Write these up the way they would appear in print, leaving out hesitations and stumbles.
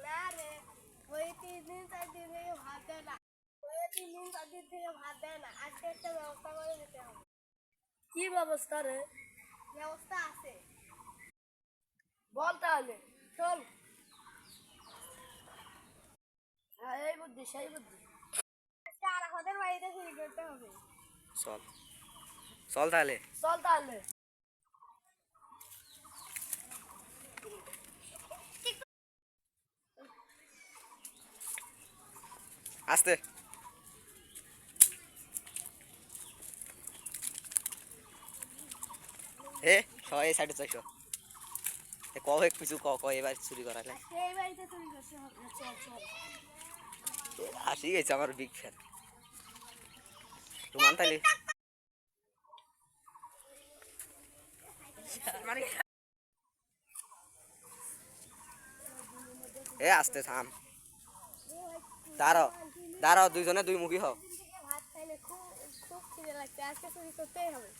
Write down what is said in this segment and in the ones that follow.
না রে, ওই 3 দিন 4 দিন থেকে ভাত দেয় না। ওই 3 দিন 4 দিন থেকে ভাত দেয় না। আজকে একটা ব্যবস্থা করে দিতে হবে। কি ব্যবস্থা রে? ব্যবস্থা আছে। বল তাহলে, চল। হ্যাঁ, এই বুদ্ধি সেই বুদ্ধি। আজকে আরাফাতের বাড়িতে চুরি করতে হবে। চল চল তাহলে। চল তাহলে। আস্তে। হে সবাই এই সাইডে চাইছো কবে কিছু এবার চুরি করালে আজকে এই বাড়িতে চুরি করতে হবে। চল চল। আসি গেছে আমার বিগ ফ্যান রুমান তালি এ আস্তে থাম দাঁড়াও দাঁড়াও দুইজনে দুই মুখী হও ভাত খাইলে খুব খুব খিদে লাগছে। আজকে চুরি করতেই হবে।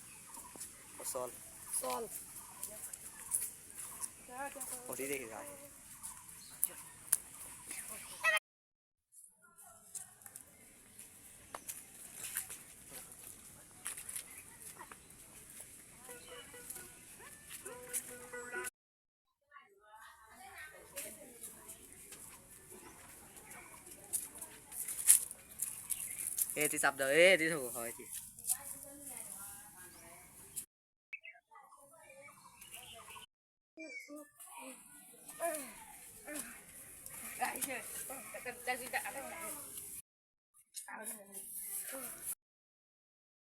চল চল। ওটি দেখি যায় এ তুই চাপ দাও এ তুই থাকো হয় তুই Guys,